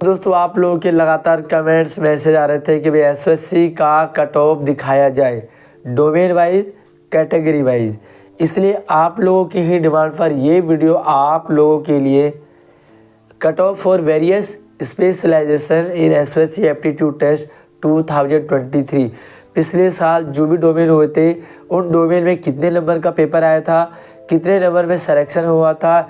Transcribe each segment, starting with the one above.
दोस्तों आप लोगों के लगातार कमेंट्स मैसेज आ रहे थे कि भाई एसएससी का कट ऑफ दिखाया जाए डोमेन वाइज, कैटेगरी वाइज। इसलिए आप लोगों की ही डिमांड पर ये वीडियो आप लोगों के लिए cut off for various specialization in SSC aptitude test 2023। पिछले साल जो भी डोमेन हुए थे उन डोमेन में कितने नंबर का पेपर आया था, कितने नंबर में सिलेक्शन हुआ था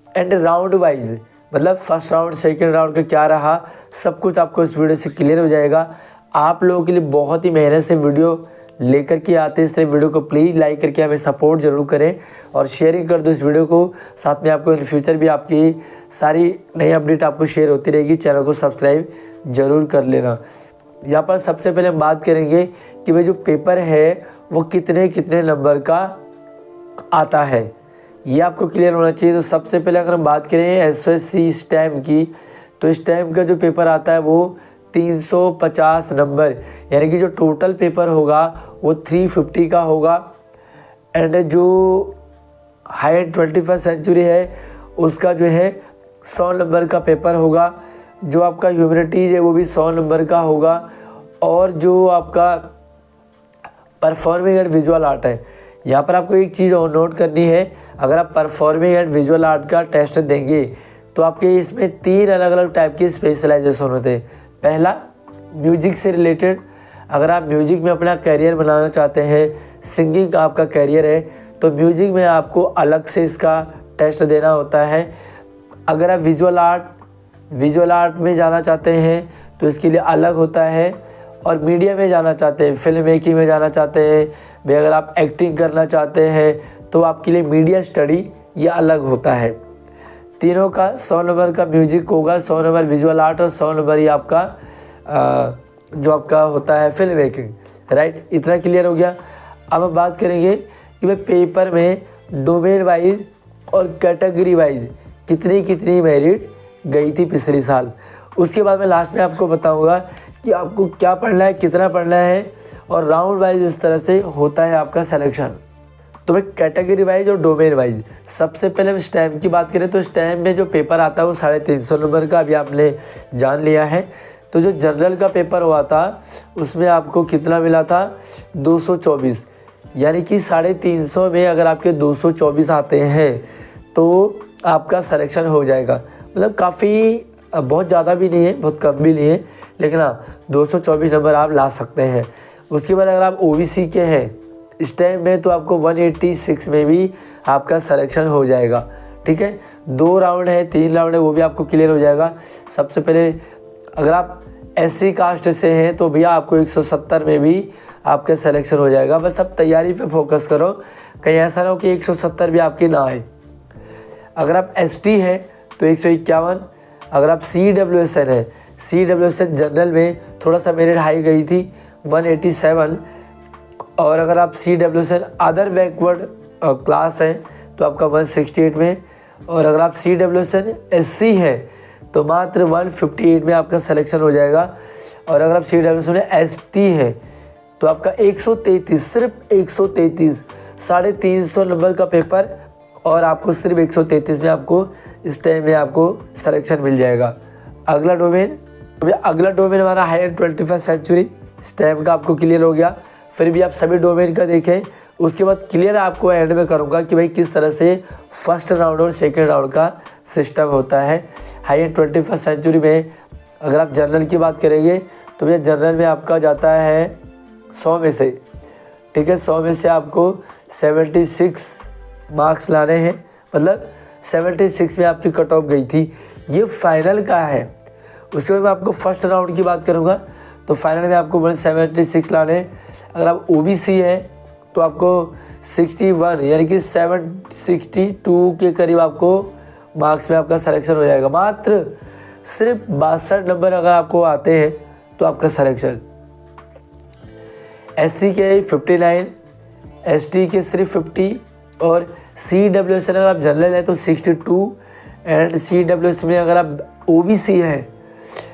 एंड राउंड वाइज, मतलब फर्स्ट राउंड सेकंड राउंड का क्या रहा, सब कुछ आपको इस वीडियो से क्लियर हो जाएगा। आप लोगों के लिए बहुत ही मेहनत से वीडियो लेकर के आते हैं, इसलिए वीडियो को प्लीज़ लाइक करके हमें सपोर्ट जरूर करें और शेयरिंग कर दो इस वीडियो को। साथ में आपको इन फ्यूचर भी आपकी सारी नई अपडेट आपको शेयर होती रहेगी। चैनल को सब्सक्राइब जरूर कर लेना। यहाँ पर सबसे पहले हम बात करेंगे कि भाई जो पेपर है वो कितने कितने नंबर का आता है, ये आपको क्लियर होना चाहिए। तो सबसे पहले अगर हम बात करें एसएससी स्टैम्प की, तो स्टैम्प का जो पेपर आता है वो 350 नंबर, यानी कि जो टोटल पेपर होगा वो 350 का होगा। एंड जो हाई 21st सेंचुरी है उसका जो है 100 नंबर का पेपर होगा। जो आपका ह्यूमैनिटीज़ है वो भी 100 नंबर का होगा। और जो आपका परफॉर्मिंग एंड विजुअल आर्ट है, यहाँ पर आपको एक चीज़ और नोट करनी है। अगर आप परफॉर्मिंग एंड विजुअल आर्ट का टेस्ट देंगे तो आपके इसमें 3 अलग अलग टाइप के स्पेशलाइजेशन होते हैं। पहला म्यूजिक से रिलेटेड, अगर आप म्यूजिक में अपना करियर बनाना चाहते हैं, सिंगिंग का आपका करियर है, तो म्यूजिक में आपको अलग से इसका टेस्ट देना होता है। अगर आप विजुअल आर्ट में जाना चाहते हैं तो इसके लिए अलग होता है। और मीडिया में जाना चाहते हैं, फिल्म मेकिंग में जाना चाहते हैं, भाई अगर आप एक्टिंग करना चाहते हैं तो आपके लिए मीडिया स्टडी ये अलग होता है। तीनों का 100 नंबर का म्यूजिक होगा, 100 नंबर विजुअल आर्ट और 100 नंबर ही आपका जो आपका होता है फिल्म मेकिंग। राइट, इतना क्लियर हो गया। अब हम बात करेंगे कि भाई पेपर में डोमेन वाइज और कैटेगरी वाइज कितनी कितनी मेरिट गई थी पिछले साल। उसके बाद मैं लास्ट में आपको बताऊंगा कि आपको क्या पढ़ना है, कितना पढ़ना है, और राउंड वाइज इस तरह से होता है आपका सिलेक्शन। तो भाई कैटेगरी वाइज और डोमेन वाइज, सबसे पहले हम स्टैम्प की बात करें तो स्टैम्प में जो पेपर आता है वो 350 नंबर का अभी आपने जान लिया है। तो जो जनरल का पेपर हुआ था उसमें आपको कितना मिला था, 224, यानी कि 350 में अगर आपके 224 आते हैं तो आपका सिलेक्शन हो जाएगा। मतलब काफ़ी बहुत ज़्यादा भी नहीं है, बहुत कम भी नहीं है, लेकिन हाँ 224 नंबर आप ला सकते हैं। उसके बाद अगर आप ओबीसी के हैं स्टैम्प में तो आपको 186 में भी आपका सिलेक्शन हो जाएगा। ठीक है, 2 राउंड है, 3 राउंड है, वो भी आपको क्लियर हो जाएगा। सबसे पहले अगर आप एससी कास्ट से हैं तो भैया आपको 170 में भी आपका सिलेक्शन हो जाएगा। बस आप तैयारी पे फोकस करो, कहीं ऐसा ना हो कि 170 भी आपकी ना आए। अगर आप एसटी हैं तो 151। अगर आप CWSN है, CWSN जनरल में थोड़ा सा मेरिट हाई गई थी 187। और अगर आप CWSN अदर बैकवर्ड क्लास हैं तो आपका 168 में। और अगर आप CWSN SC है तो मात्र 158 में आपका सिलेक्शन हो जाएगा। और अगर आप CWSN ST है तो आपका 133, सिर्फ 133, 350 नंबर का पेपर और आपको सिर्फ 133 में आपको इस टाइम में आपको सिलेक्शन मिल जाएगा। अगला डोमेन, अगला डोमेन हमारा हायर 21st सेंचुरी स्टैम्प का आपको क्लियर हो गया। फिर भी आप सभी डोमेन का देखें, उसके बाद क्लियर आपको एंड में करूँगा कि भाई किस तरह से फर्स्ट राउंड और सेकेंड राउंड का सिस्टम होता है। हायर 21st सेंचुरी में अगर आप जनरल की बात करेंगे तो भैया जनरल में आपका जाता है 100 में से, ठीक है, 100 में से आपको 76 मार्क्स लाने हैं, मतलब 76 में आपकी कट ऑफ गई थी। ये फाइनल का है। उसके बाद मैं आपको फर्स्ट राउंड की बात करूँगा तो फाइनल में आपको 176 लाने। अगर आप ओबीसी हैं तो आपको 61 यानी कि 762 के करीब आपको मार्क्स में आपका सिलेक्शन हो जाएगा। मात्र सिर्फ 62 नंबर अगर आपको आते हैं तो आपका सिलेक्शन। एससी के 59, एसटी के सिर्फ 50 और CWSN अगर आप जनरल है तो 62 एंड CWSN में अगर आप ओबीसी हैं,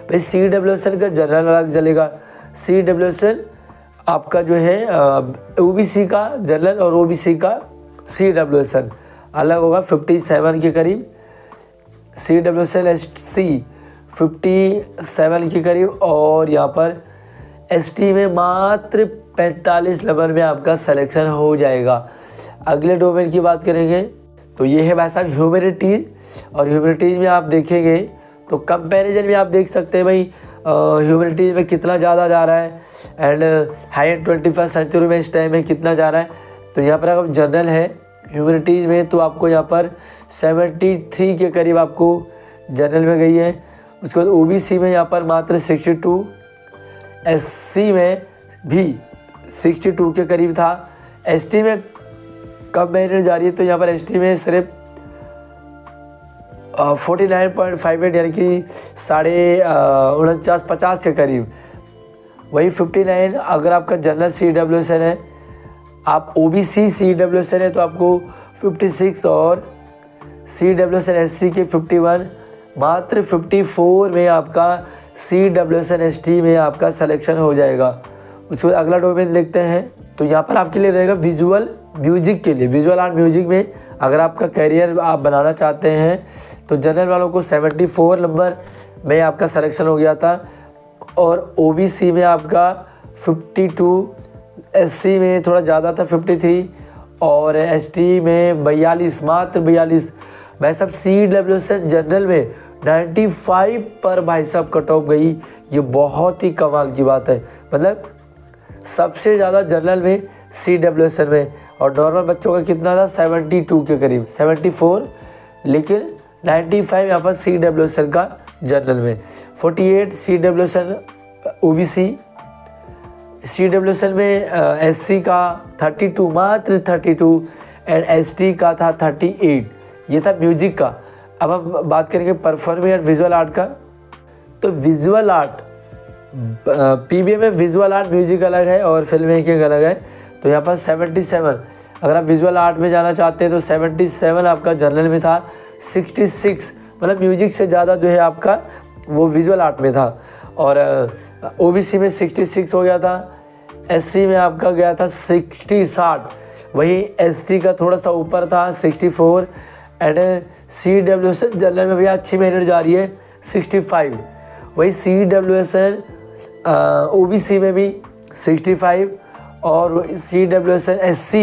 भाई CWSN का जनरल अलग चलेगा। CWSN आपका जो है ओबीसी का जनरल और ओबीसी का CWSN अलग होगा 57 के करीब। CWSN SC 57 के करीब, और यहाँ पर एसटी में मात्र 45 नंबर में आपका सिलेक्शन हो जाएगा। अगले डोमेन की बात करेंगे तो ये है भाई साहब ह्यूमैनिटीज़, और ह्यूमैनिटीज़ में आप देखेंगे तो कंपैरिजन में आप देख सकते हैं भाई ह्यूमैनिटीज़ में कितना ज़्यादा जा रहा है एंड हाई 21st सेंचुरी में इस टाइम में कितना जा रहा है। तो यहाँ पर अगर जनरल है ह्यूमैनिटीज़ में तो आपको यहाँ पर 73 के करीब आपको जनरल में गई है। उसके बाद ओबीसी में यहाँ पर मात्र 62, एससी में भी 62 के करीब था। एसटी में कम मेरिट जा रही है, तो यहाँ पर एसटी में सिर्फ 49.58 यानी कि 49.50 के करीब। वही 59 अगर आपका जनरल CWSN है, आप OBC CWSN है तो आपको 56 और CWSN SC के 51, मात्र 54 में आपका CWSN ST में आपका सिलेक्शन हो जाएगा। उसके बाद अगला डोमेन देखते हैं तो यहाँ पर आपके लिए रहेगा विजुअल म्यूजिक के लिए। विजुअल आर्ट म्यूजिक में अगर आपका करियर आप बनाना चाहते हैं तो जनरल वालों को 74 नंबर में आपका सिलेक्शन हो गया था, और OBC में आपका 52, SC में थोड़ा ज़्यादा था 53, और ST में 42, मात्र 42। भाई साहब CWSN जनरल में 95 पर भाई साहब कट ऑफ गई, ये बहुत ही कमाल की बात है। मतलब सबसे ज़्यादा जनरल में CWSN में, और नॉर्मल बच्चों का कितना था 72 के करीब, 74, लेकिन 95 यहाँ पर CWSN का जनरल में। 48 CWSN OBC, CWSN में SC का 32, मात्र 32, एंड ST का था 38। ये था म्यूजिक का। अब हम बात करेंगे परफॉर्मिंग एंड विजुअल आर्ट का। तो विजुअल आर्ट PBA में विजुअल आर्ट म्यूजिक अलग है और फिल्म मेकिंग अलग है। तो यहाँ पर 77 अगर आप विजुअल आर्ट में जाना चाहते हैं तो 77 आपका जनरल में था, 66 मतलब म्यूजिक से ज़्यादा जो है आपका वो विजुअल आर्ट में था, और OBC में 66 हो गया था। SC में आपका गया था 60, वही ST का थोड़ा सा ऊपर था 64, एंड CWSN जनरल में भी अच्छी मेरिट जा रही है 65। वही CWSN OBC में भी 65, और CWSN SC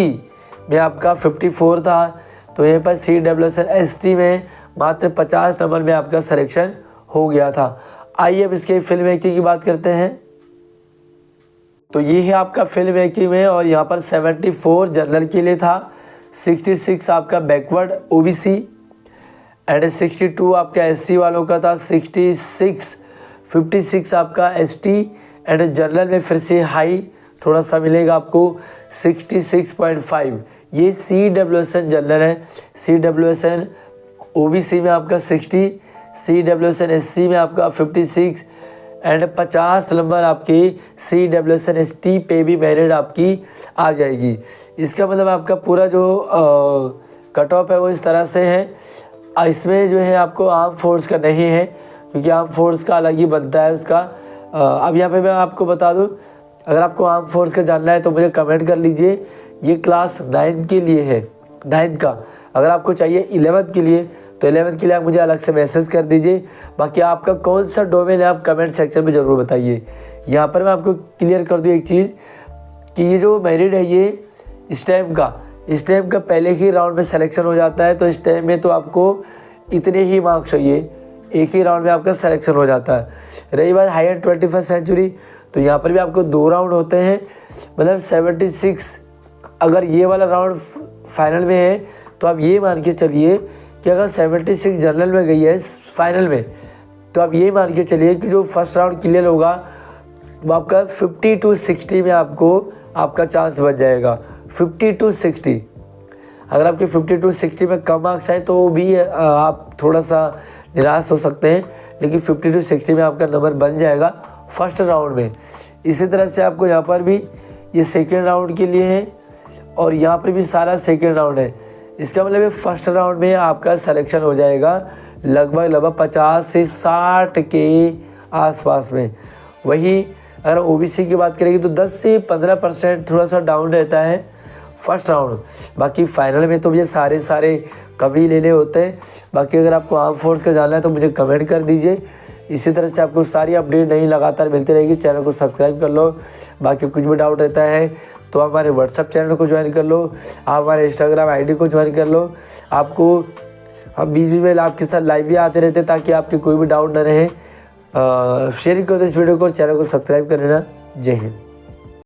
में आपका 54 था। तो यहाँ पर CWSN ST में मात्र 50 नंबर में आपका सिलेक्शन हो गया था। आइए अब इसके फिल्म मेकिंग की बात करते हैं। तो ये है आपका फिल्म मेकिंग में, और यहाँ पर 74 जनरल के लिए था, 66 आपका बैकवर्ड OBC, एंड 62 आपका SC वालों का था, 56 आपका ST, एंड जनरल में फिर से हाई थोड़ा सा मिलेगा आपको 66.5। ये CWSN जनरल है। CWSN OBC में आपका 60, CWSN SC में आपका 56, एंड 50 नंबर आपकी CWSN ST पे भी मेरिट आपकी आ जाएगी। इसका मतलब आपका पूरा जो कट ऑफ है वो इस तरह से है। इसमें जो है आपको आर्म फोर्स का नहीं है, क्योंकि आर्म फोर्स का अलग ही बनता है उसका। अब यहाँ पे मैं आपको बता दूँ, अगर आपको आर्म फोर्स का जानना है तो मुझे कमेंट कर लीजिए। ये क्लास 9 के लिए है, 9 का। अगर आपको चाहिए 11th के लिए तो 11th के लिए आप मुझे अलग से मैसेज कर दीजिए। बाकी आपका कौन सा डोमेन है आप कमेंट सेक्शन में ज़रूर बताइए। यहाँ पर मैं आपको क्लियर कर दूँ एक चीज़ कि ये जो मेरिट है ये इस टाइम का पहले ही राउंड में सिलेक्शन हो जाता है। तो इस टाइम में तो आपको इतने ही मार्क्स चाहिए, एक ही राउंड में आपका सिलेक्शन हो जाता है। रही बात हायर 21st सेंचुरी, तो यहाँ पर भी आपको 2 राउंड होते हैं, मतलब 76। अगर ये वाला राउंड फाइनल में है तो आप ये मान के चलिए कि अगर 76 जनरल में गई है फाइनल में, तो आप ये मान के चलिए कि जो फर्स्ट राउंड क्लियर होगा वो आपका 50 to 60 में आपका चांस बन जाएगा। 50 to 60, अगर आपके 50 to 60 में कम मार्क्स आए तो भी आप थोड़ा सा निराश हो सकते हैं, लेकिन 50 to 60 में आपका नंबर बन जाएगा फर्स्ट राउंड में। इसी तरह से आपको यहाँ पर भी ये सेकेंड राउंड के लिए है, और यहाँ पर भी सारा सेकेंड राउंड है। इसका मतलब फर्स्ट राउंड में आपका सिलेक्शन हो जाएगा लगभग 50 से 60 के आसपास में। वही अगर OBC की बात करेंगे तो 10 से 15% थोड़ा सा डाउन रहता है फर्स्ट राउंड। बाकी फाइनल में तो ये सारे कभी लेने होते हैं। बाकी अगर आपको आर्म फोर्स का जानना है तो मुझे कमेंट कर दीजिए। इसी तरह से आपको सारी अपडेट नहीं लगातार मिलती रहेगी। चैनल को सब्सक्राइब कर लो। बाकी कुछ भी डाउट रहता है तो हमारे व्हाट्सअप चैनल को ज्वाइन कर लो, आप हमारे इंस्टाग्राम आईडी को ज्वाइन कर लो। आपको हम बीच में आपके साथ लाइव भी आते रहते हैं ताकि आपके कोई भी डाउट न रहे। शेयर कर दो इस वीडियो को, चैनल को सब्सक्राइब कर लेना। जय हिंद।